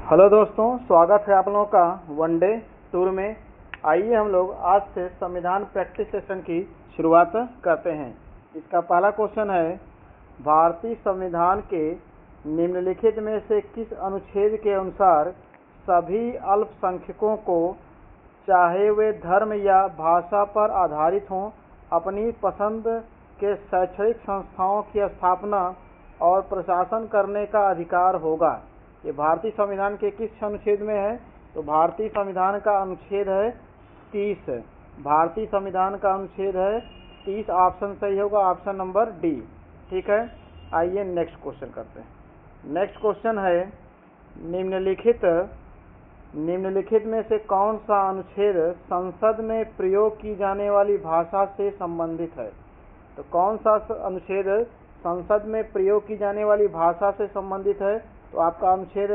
Hello दोस्तों, स्वागत है आप लोगों का वनडे टूर में। आइए हम लोग आज से संविधान प्रैक्टिस सेशन की शुरुआत करते हैं। इसका पहला क्वेश्चन है, भारतीय संविधान के निम्नलिखित में से किस अनुच्छेद के अनुसार सभी अल्पसंख्यकों को, चाहे वे धर्म या भाषा पर आधारित हों, अपनी पसंद के शैक्षणिक संस्थाओं की स्थापना और प्रशासन करने का अधिकार होगा। ये भारतीय संविधान के किस अनुच्छेद में है? तो भारतीय संविधान का अनुच्छेद है 30। भारतीय संविधान का अनुच्छेद है 30। ऑप्शन सही होगा, ऑप्शन नंबर डी। ठीक है, आइए नेक्स्ट क्वेश्चन करते हैं। नेक्स्ट क्वेश्चन है, निम्नलिखित में से कौन सा अनुच्छेद संसद में प्रयोग की जाने वाली भाषा से संबंधित है? तो कौन सा अनुच्छेद संसद में प्रयोग की जाने वाली भाषा से संबंधित है? तो आपका अनुच्छेद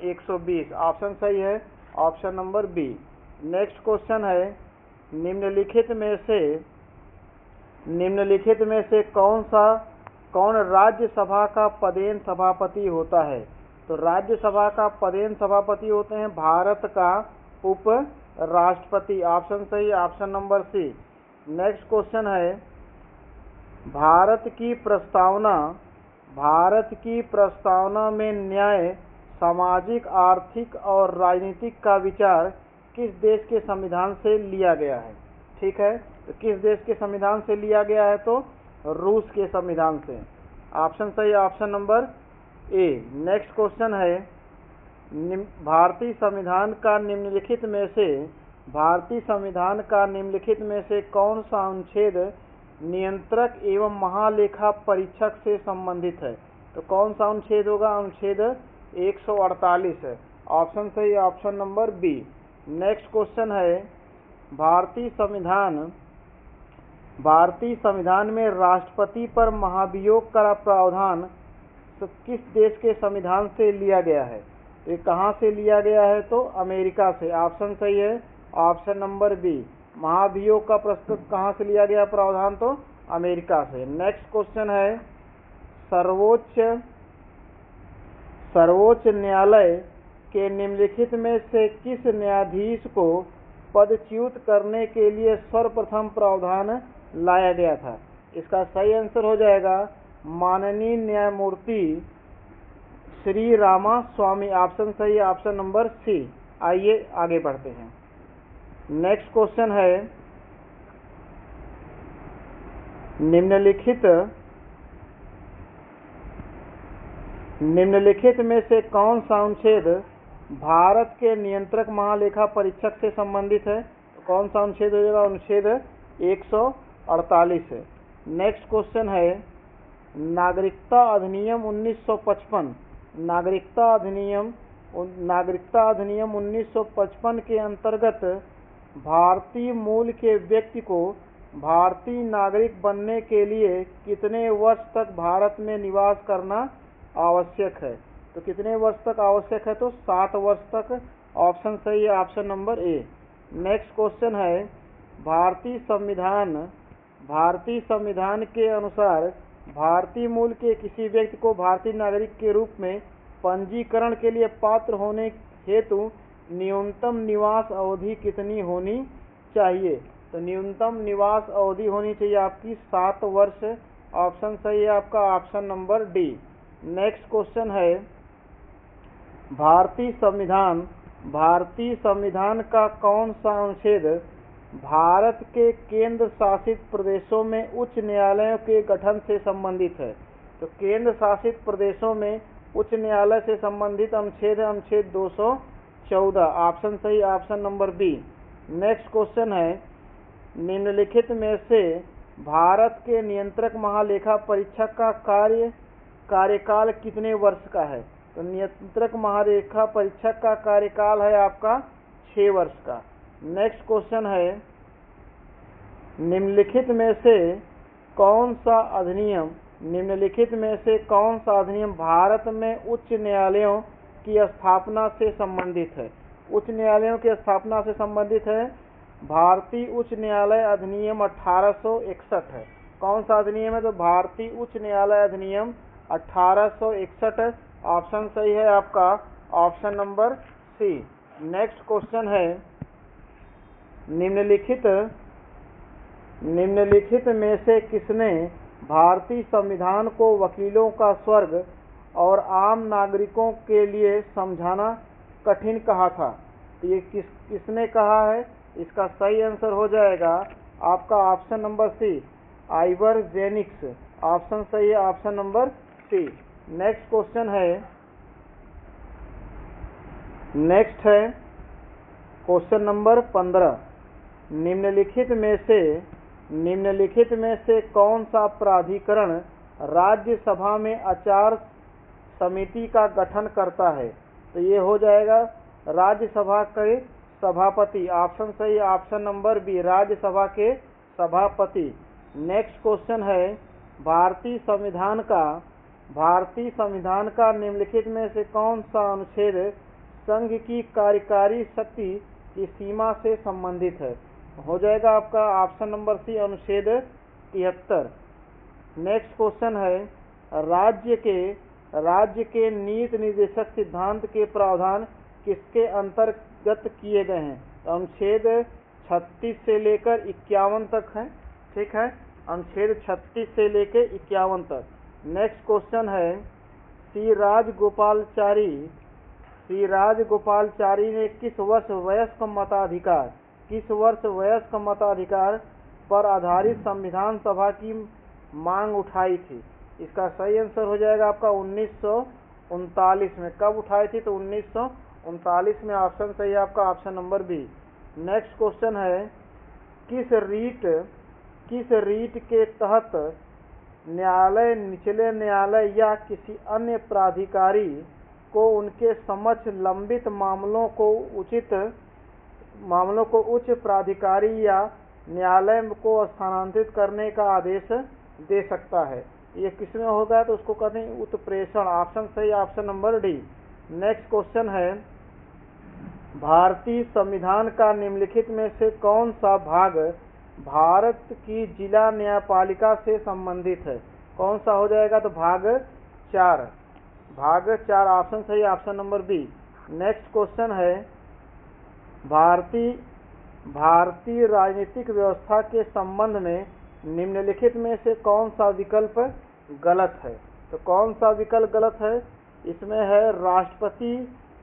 120। ऑप्शन सही है, option number B. Next question है, निम्नलिखित में से कौन राज्यसभा का पदेन सभापति होता है? तो राज्यसभा का पदेन सभापति होते हैं भारत का उप राष्ट्रपति। ऑप्शन सही, option number C. Next question है, भारत की प्रस्तावना में न्याय, सामाजिक, आर्थिक और राजनीतिक का विचार किस देश के संविधान से लिया गया है? ठीक है, तो किस देश के संविधान से लिया गया है? तो रूस के संविधान से। ऑप्शन सही, option number A. Next question है, भारतीय संविधान का निम्नलिखित में से कौन सा अनुच्छेद नियंत्रक एवं महालेखा परीक्षक से संबंधित है? तो कौन सा अनुच्छेद होगा? अनुच्छेद 148 है। ऑप्शन सही, option number B. Next question है, भारतीय संविधान में राष्ट्रपति पर महाभियोग का प्रावधान किस देश के संविधान से लिया गया है? ये कहाँ से लिया गया है? तो अमेरिका से। ऑप्शन सही है, ऑप्शन नंबर बी। महाभियोग का प्रस्तुत कहाँ से लिया गया प्रावधान? तो अमेरिका से। नेक्स्ट क्वेश्चन है, सर्वोच्च न्यायालय के निम्नलिखित में से किस न्यायाधीश को पदच्युत करने के लिए सर्वप्रथम प्रावधान लाया गया था? इसका सही आंसर हो जाएगा माननीय न्यायमूर्ति श्री रामा स्वामी। ऑप्शन सही, ऑप्शन नंबर सी। आइए आगे बढ़ते हैं। नेक्स्ट क्वेश्चन है, निम्नलिखित में से कौन सा अनुच्छेद भारत के नियंत्रक महालेखा परीक्षक से संबंधित है? तो कौन सा अनुच्छेद हो जाएगा? अनुच्छेद 148 है। नेक्स्ट क्वेश्चन है, नागरिकता अधिनियम 1955 के अंतर्गत भारतीय मूल के व्यक्ति को भारतीय नागरिक बनने के लिए कितने वर्ष तक भारत में निवास करना आवश्यक है? तो कितने वर्ष तक आवश्यक है? तो 7 वर्ष तक। ऑप्शन सही है, option number A. Next question है, भारतीय संविधान के अनुसार भारतीय मूल के किसी व्यक्ति को भारतीय नागरिक के रूप में पंजीकरण के लिए पात्र होने हेतु न्यूनतम निवास अवधि कितनी होनी चाहिए? तो न्यूनतम निवास अवधि होनी चाहिए आपकी 7 वर्ष। ऑप्शन सही है आपका, option number D. Next question है, भारतीय संविधान का कौन सा अनुच्छेद भारत के केंद्र शासित प्रदेशों में उच्च न्यायालयों के गठन से संबंधित है? तो केंद्र शासित प्रदेशों में उच्च न्यायालय से संबंधित अनुच्छेद है अनुच्छेद 214। ऑप्शन सही, option number B. Next question है, निम्नलिखित में से भारत के नियंत्रक महालेखा परीक्षक का कार्यकाल कितने वर्ष का है? तो नियंत्रक महालेखा परीक्षक का कार्यकाल है आपका 6 वर्ष का। नेक्स्ट क्वेश्चन है, निम्नलिखित में से कौन सा अधिनियम भारत में उच्च न्यायालयों की स्थापना से संबंधित है? उच्च न्यायालयों की स्थापना से संबंधित है भारतीय उच्च न्यायालय अधिनियम 1861 है। कौन सा अधिनियम है? तो भारतीय उच्च न्यायालय अधिनियम 1861। ऑप्शन सही है आपका, option number C. Next question है, निम्नलिखित में से किसने भारतीय संविधान को वकीलों का स्वर्ग और आम नागरिकों के लिए समझाना कठिन कहा था? तो ये किसने कहा है? इसका सही आंसर हो जाएगा आपका ऑप्शन नंबर सी, आइवर जेनिक्स। ऑप्शन सही है, option number C. Next question है, नेक्स्ट है क्वेश्चन नंबर 15। निम्नलिखित में से कौन सा प्राधिकरण राज्यसभा में आचार समिति का गठन करता है? तो ये हो जाएगा राज्यसभा के सभापति। ऑप्शन सही, ऑप्शन नंबर बी, राज्यसभा के सभापति। नेक्स्ट क्वेश्चन है, भारतीय संविधान का निम्नलिखित में से कौन सा अनुच्छेद संघ की कार्यकारी शक्ति की सीमा से संबंधित है? हो जाएगा आपका ऑप्शन नंबर सी, अनुच्छेद 73। नेक्स्ट क्वेश्चन है, राज्य के नीति निर्देशक सिद्धांत के प्रावधान किसके अंतर्गत किए गए हैं? अनुच्छेद 36 से लेकर 51 तक है। ठीक है, अनुच्छेद 36 से लेकर 51 तक। नेक्स्ट क्वेश्चन है, श्री राजगोपालचारी ने किस वर्ष वयस्क मताधिकार पर आधारित संविधान सभा की मांग उठाई थी? इसका सही आंसर हो जाएगा आपका 1939 में। कब उठाई थी? तो 1939 में। ऑप्शन सही है आपका, option number B. Next question है, किस रीट के तहत न्यायालय निचले न्यायालय या किसी अन्य प्राधिकारी को उनके समक्ष लंबित मामलों को उच्च प्राधिकारी या न्यायालय को स्थानांतरित करने का आदेश दे सकता है? ये किसमें होगा? तो उसको कहते हैं उत्प्रेषण। ऑप्शन सही, option number D. Next question है, भारतीय संविधान का निम्नलिखित में से कौन सा भाग भारत की जिला न्यायपालिका से संबंधित है? कौन सा हो जाएगा? तो भाग 4। ऑप्शन सही, option number B. Next question है, भारतीय राजनीतिक व्यवस्था के संबंध में निम्नलिखित में से कौन सा विकल्प गलत है? तो कौन सा विकल्प गलत है? इसमें है राष्ट्रपति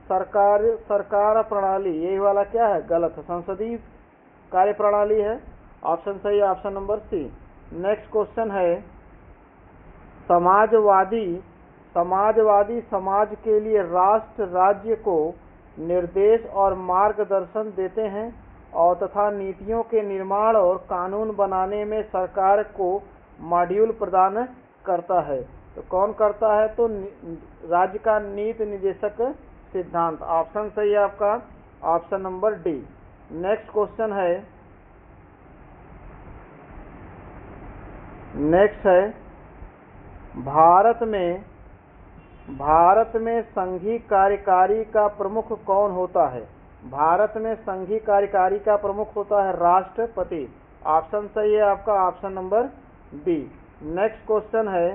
सरकार प्रणाली, यही वाला क्या है? गलत है। संसदीय कार्य प्रणाली है। ऑप्शन सही, option number C. Next question है, समाजवादी समाज के लिए राष्ट्र राज्य को निर्देश और मार्गदर्शन देते हैं और तथा नीतियों के निर्माण और कानून बनाने में सरकार को मॉड्यूल प्रदान करता है। तो कौन करता है? तो राज्य का नीति निर्देशक सिद्धांत। ऑप्शन सही है आपका, option number D. Next question है, नेक्स्ट है, भारत में संघीय कार्यकारी का प्रमुख कौन होता है? भारत में संघीय कार्यकारी का प्रमुख होता है राष्ट्रपति। ऑप्शन सही है आपका, option number B. Next question है,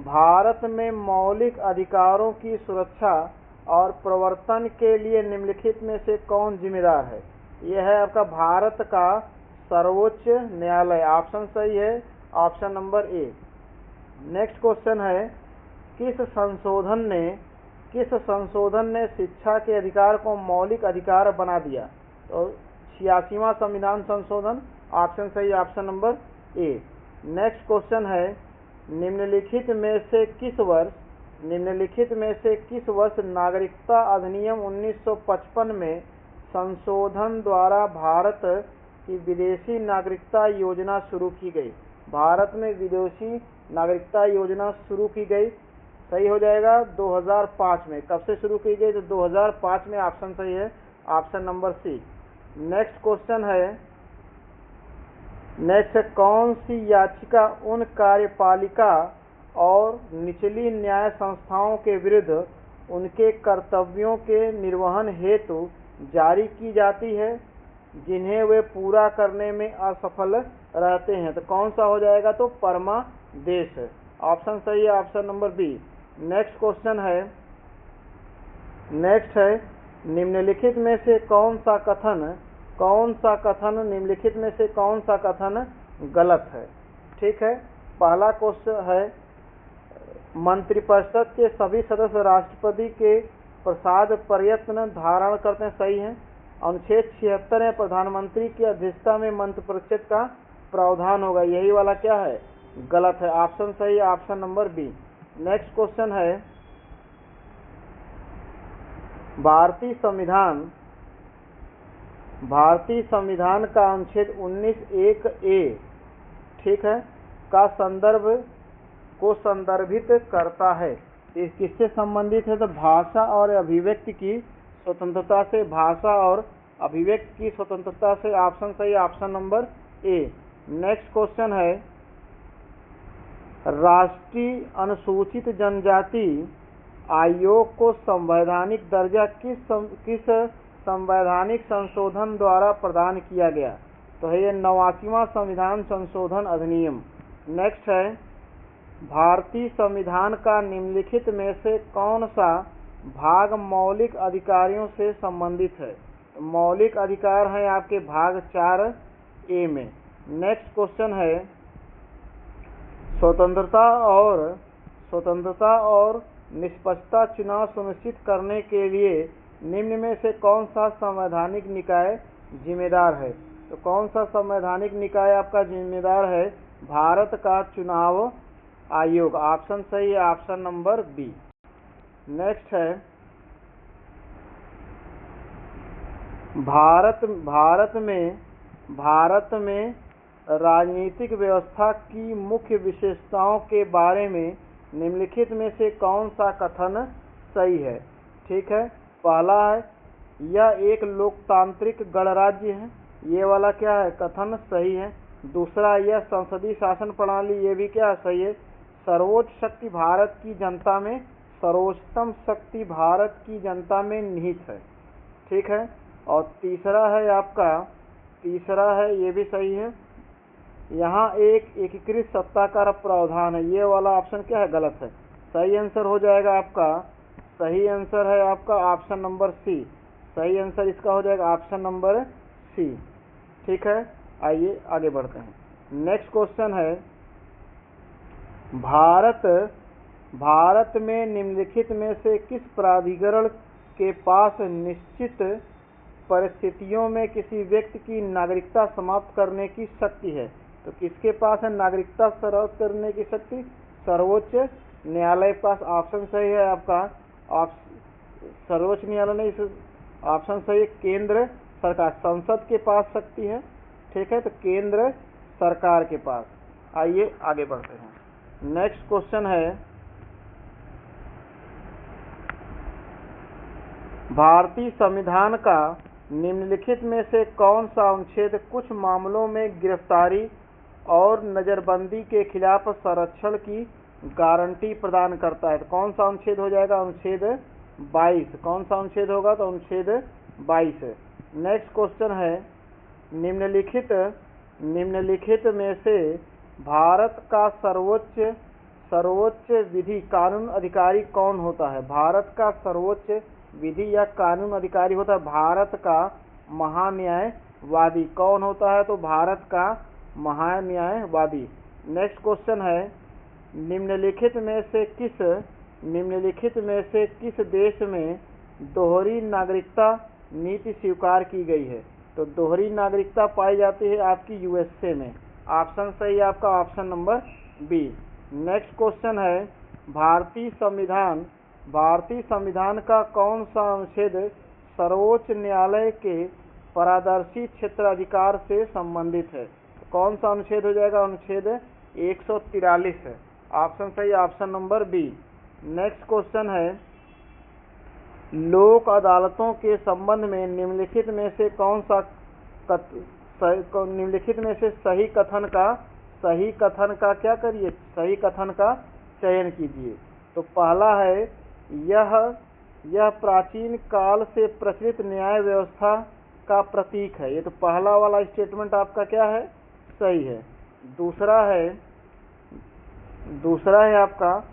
भारत में मौलिक अधिकारों की सुरक्षा और प्रवर्तन के लिए निम्नलिखित में से कौन जिम्मेदार है? यह है आपका भारत का सर्वोच्च न्यायालय। ऑप्शन सही है, option number A. Next question है, किस संशोधन ने शिक्षा के अधिकार को मौलिक अधिकार बना दिया? तो 86वां संविधान संशोधन। ऑप्शन सही, option number A. Next question है, निम्नलिखित में से किस वर्ष नागरिकता अधिनियम 1955 में संशोधन द्वारा भारत की विदेशी नागरिकता योजना शुरू की गई? भारत में विदेशी नागरिकता योजना शुरू की गई। सही हो जाएगा 2005 में। कब से शुरू की गई? तो 2005 में। ऑप्शन सही है, option number C. Next question है, कौन सी याचिका उन कार्यपालिका और निचली न्याय संस्थाओं के विरुद्ध उनके कर्तव्यों के निर्वहन हेतु जारी की जाती है जिन्हें वे पूरा करने में असफल रहते हैं? तो कौन सा हो जाएगा? तो परमादेश है। ऑप्शन सही है, option number B. Next question है, नेक्स्ट है निम्नलिखित में से कौन सा कथन निम्नलिखित में से कौन सा कथन गलत है। ठीक है, पहला क्वेश्चन है मंत्रिपरिषद के सभी सदस्य राष्ट्रपति के प्रसाद प्रयत्न धारण करते हैं, सही है। अनुच्छेद 76 में प्रधानमंत्री की अध्यक्षता में मंत्रिपरिषद का प्रावधान होगा, यही वाला क्या है, गलत है। ऑप्शन सही है, option number B. Next question है भारतीय संविधान का अनुच्छेद 19(1)(a), ठीक है, का संदर्भ को संदर्भित करता है। ये किससे संबंधित है, तो भाषा और अभिव्यक्ति की स्वतंत्रता से, भाषा और अभिव्यक्ति की स्वतंत्रता से। ऑप्शन सही, option number A. Next question है राष्ट्रीय अनुसूचित जनजाति आयोग को संवैधानिक दर्जा किस संवैधानिक संशोधन द्वारा प्रदान किया गया, तो है ये 89वां संविधान संशोधन अधिनियम। नेक्स्ट है भारतीय संविधान का निम्नलिखित में से कौन सा भाग मौलिक अधिकारों से संबंधित है, मौलिक अधिकार हैं आपके भाग 4(a) में। नेक्स्ट क्वेश्चन है स्वतंत्रता और निष्पक्षता चुनाव सुनिश्चित करने के लिए निम्न में से कौन सा संवैधानिक निकाय जिम्मेदार है, तो कौन सा संवैधानिक निकाय आपका जिम्मेदार है, भारत का चुनाव आयोग। ऑप्शन सही है, ऑप्शन नंबर बी। नेक्स्ट है भारत में राजनीतिक व्यवस्था की मुख्य विशेषताओं के बारे में निम्नलिखित में से कौन सा कथन सही है। ठीक है, पहला है यह एक लोकतांत्रिक गणराज्य है, ये वाला क्या है, कथन सही है। दूसरा यह संसदीय शासन प्रणाली, ये भी क्या सही है। सर्वोच्च शक्ति भारत की जनता में, सर्वोच्चतम शक्ति भारत की जनता में निहित है। ठीक है, और तीसरा है ये भी सही है, यहाँ एक एकीकृत सत्ता का प्रावधान है, ये वाला ऑप्शन क्या है, गलत है। सही आंसर हो जाएगा आपका, सही आंसर है आपका ऑप्शन नंबर सी। सही आंसर इसका हो जाएगा ऑप्शन नंबर सी। ठीक है, आइए आगे बढ़ते हैं। नेक्स्ट क्वेश्चन है भारत में निम्नलिखित में से किस प्राधिकरण के पास निश्चित परिस्थितियों में किसी व्यक्ति की नागरिकता समाप्त करने की शक्ति है, तो किसके पास है नागरिकता समाप्त करने की शक्ति, सर्वोच्च न्यायालय के पास। ऑप्शन सही है आपका, सर्वोच्च न्यायालय नहीं, ऑप्शन सही है केंद्र सरकार, संसद के पास शक्ति है। ठीक है, तो केंद्र सरकार के पास। आइए आगे बढ़ते हैं। नेक्स्ट क्वेश्चन है भारतीय संविधान का निम्नलिखित में से कौन सा अनुच्छेद कुछ मामलों में गिरफ्तारी और नजरबंदी के खिलाफ संरक्षण की गारंटी प्रदान करता है, तो कौन सा अनुच्छेद हो जाएगा, अनुच्छेद 22। कौन सा अनुच्छेद होगा, तो अनुच्छेद 22 है। नेक्स्ट क्वेश्चन है निम्नलिखित में से भारत का सर्वोच्च विधि कानून अधिकारी कौन होता है, भारत का सर्वोच्च विधि या कानून अधिकारी होता है भारत का महान्यायवादी। कौन होता है, तो भारत का महान्यायवादी। नेक्स्ट क्वेश्चन है निम्नलिखित में से किस देश में दोहरी नागरिकता नीति स्वीकार की गई है, तो दोहरी नागरिकता पाई जाती है आपकी यूएसए में। ऑप्शन सही है आपका, option number B. Next question है भारतीय संविधान का कौन सा अनुच्छेद सर्वोच्च न्यायालय के पारदर्शी क्षेत्राधिकार से संबंधित है, तो कौन सा अनुच्छेद हो जाएगा, अनुच्छेद 143 है। ऑप्शन सही, option number B. Next question है लोक अदालतों के संबंध में निम्नलिखित में से सही कथन का क्या करिए, सही कथन का चयन कीजिए। तो पहला है यह प्राचीन काल से प्रचलित न्याय व्यवस्था का प्रतीक है, ये तो पहला वाला स्टेटमेंट आपका क्या है, सही है। दूसरा है आपका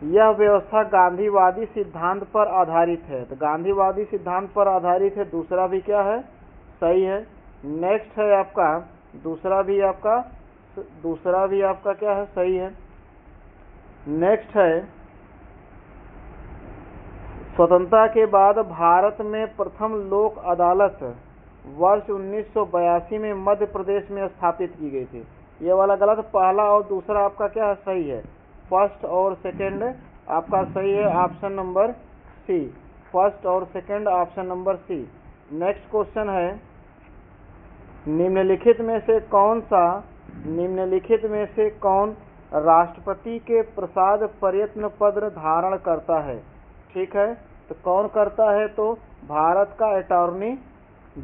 यह व्यवस्था गांधीवादी सिद्धांत पर आधारित है। तो गांधीवादी सिद्धांत पर आधारित है, दूसरा भी क्या है, सही है। नेक्स्ट है आपका दूसरा भी आपका क्या है, सही है। नेक्स्ट है स्वतंत्रता के बाद भारत में प्रथम लोक अदालत वर्ष 1982 में मध्य प्रदेश में स्थापित की गई थी। ये वाला गलत, पहला और दूसरा आपका क्या है, सही है। फर्स्ट और सेकंड आपका सही है, ऑप्शन नंबर सी। फर्स्ट और second option number C. Next question है निम्नलिखित में से कौन राष्ट्रपति के प्रसाद प्रयत्न पत्र धारण करता है। ठीक है, तो कौन करता है, तो भारत का अटॉर्नी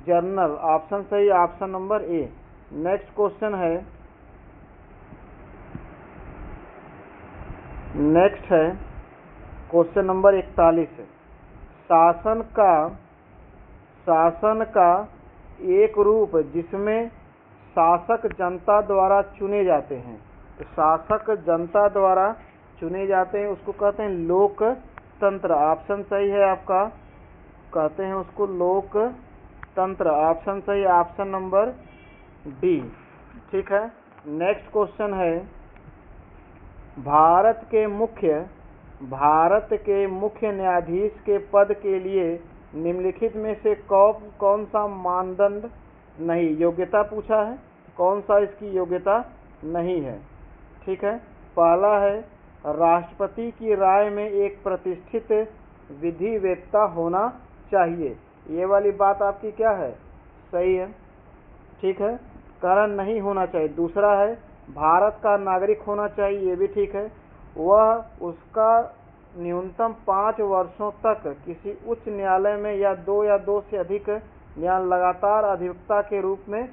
जनरल, ऑप्शन सही, option number A. Next question है क्वेश्चन नंबर 41। शासन का एक रूप जिसमें शासक जनता द्वारा चुने जाते हैं। तो शासक जनता द्वारा चुने जाते हैं उसको कहते हैं लोकतंत्र, ऑप्शन सही है आपका, कहते हैं उसको लोकतंत्र, ऑप्शन सही, ऑप्शन नंबर डी। ठीक है। नेक्स्ट क्वेश्चन है भारत के मुख्य न्यायाधीश के पद के लिए निम्नलिखित में से कौन सा मानदंड नहीं, योग्यता पूछा है, कौन सा इसकी योग्यता नहीं है। ठीक है, पहला है राष्ट्रपति की राय में एक प्रतिष्ठित विधिवेत्ता होना चाहिए। ये वाली बात आपकी क्या है, सही है। ठीक है, कारण नहीं होना चाहिए। दूसरा है भारत का नागरिक होना चाहिए, ये भी ठीक है। वह उसका न्यूनतम 5 वर्षों तक किसी उच्च न्यायालय में या दो से अधिक न्याय लगातार अधिवक्ता के रूप में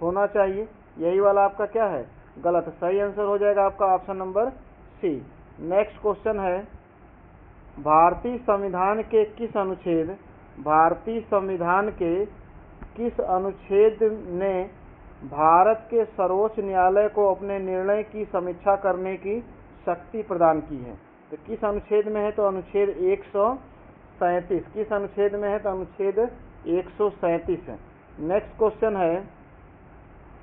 होना चाहिए। यही वाला आपका क्या है, गलत। सही आंसर हो जाएगा आपका option number C. Next question है भारतीय संविधान के किस अनुच्छेद ने भारत के सर्वोच्च न्यायालय को अपने निर्णय की समीक्षा करने की शक्ति प्रदान की है। तो किस अनुच्छेद में है, तो अनुच्छेद 137। किस अनुच्छेद में है, तो अनुच्छेद 137 है। नेक्स्ट क्वेश्चन है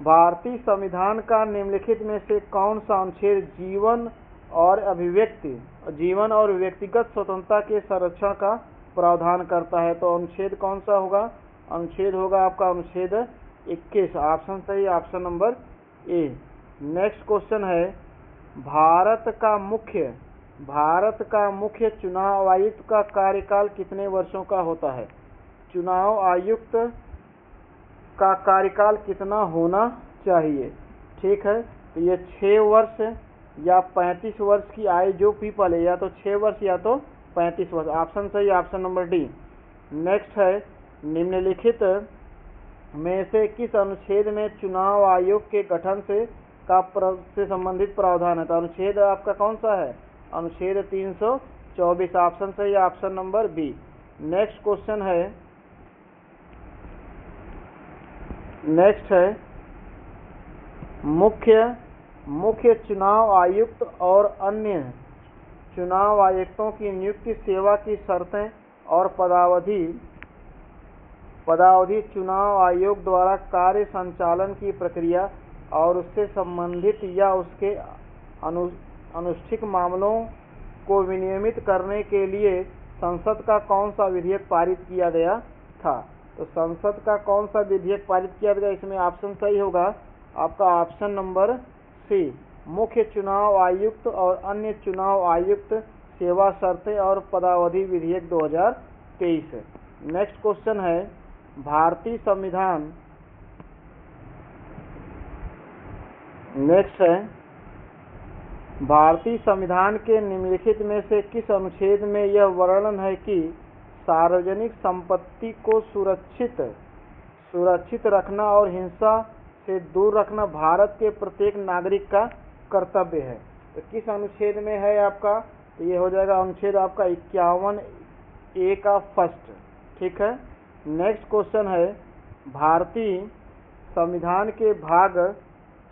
भारतीय संविधान का निम्नलिखित में से कौन सा अनुच्छेद जीवन और व्यक्तिगत स्वतंत्रता के संरक्षण का प्रावधान करता है। तो अनुच्छेद कौन सा होगा, अनुच्छेद होगा आपका अनुच्छेद 21, ऑप्शन सही, option number A. Next question है भारत का मुख्य चुनाव आयुक्त का कार्यकाल कितने वर्षों का होता है। चुनाव आयुक्त का कार्यकाल कितना होना चाहिए। ठीक है, तो ये 6 वर्ष या 35 वर्ष की आयु जो पीपल है, या तो 6 वर्ष या तो 35 वर्ष, ऑप्शन सही, ऑप्शन नंबर डी। नेक्स्ट है निम्नलिखित में से किस अनुच्छेद में चुनाव आयोग के गठन से संबंधित प्रावधान है। तो अनुच्छेद आपका कौन सा है, अनुच्छेद 324, ऑप्शन सही, option number B. Next question है मुख्य चुनाव आयुक्त और अन्य चुनाव आयुक्तों की नियुक्ति, सेवा की शर्तें और पदावधि चुनाव आयोग द्वारा कार्य संचालन की प्रक्रिया और उससे संबंधित या उसके अनुष्ठित मामलों को विनियमित करने के लिए संसद का कौन सा विधेयक पारित किया गया था। तो संसद का कौन सा विधेयक पारित किया गया, इसमें ऑप्शन सही होगा आपका ऑप्शन नंबर सी, मुख्य चुनाव आयुक्त और अन्य चुनाव आयुक्त सेवा शर्तें और पदावधि विधेयक 2023 है। नेक्स्ट क्वेश्चन है भारतीय संविधान के निम्नलिखित में से किस अनुच्छेद में यह वर्णन है कि सार्वजनिक संपत्ति को सुरक्षित रखना और हिंसा से दूर रखना भारत के प्रत्येक नागरिक का कर्तव्य है। तो किस अनुच्छेद में है आपका, तो ये हो जाएगा अनुच्छेद आपका 51A का फर्स्ट। ठीक है। नेक्स्ट क्वेश्चन है भारतीय संविधान के भाग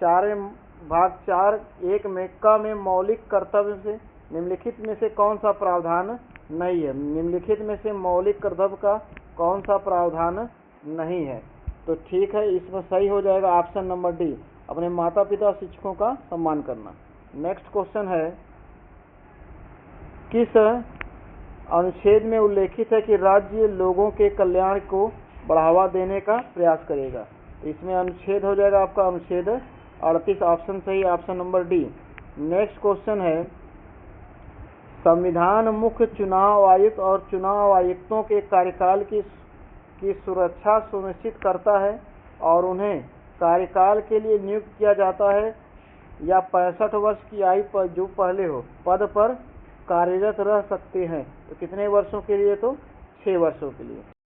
4(1) में मौलिक कर्तव्य से निम्नलिखित में से कौन सा प्रावधान नहीं है? निम्नलिखित में से मौलिक कर्तव्य का कौन सा प्रावधान नहीं है? तो ठीक है, इसमें सही हो जाएगा ऑप्शन नंबर डी, अपने माता पिता शिक्षकों का सम्मान करना। नेक्स्ट क्वेश्चन है, किस अनुच्छेद में उल्लेखित है कि राज्य लोगों के कल्याण को बढ़ावा देने का प्रयास करेगा? इसमें अनुच्छेद हो जाएगा आपका अनुच्छेद 38, ऑप्शन सही, option number D. Next question है, संविधान मुख्य चुनाव आयुक्त और चुनाव आयुक्तों के कार्यकाल की सुरक्षा सुनिश्चित करता है और उन्हें कार्यकाल के लिए नियुक्त किया जाता है या 65 वर्ष की आयु पर जो पहले हो पद पर कार्यरत रह सकते हैं। तो कितने वर्षों के लिए? तो 6 वर्षों के लिए।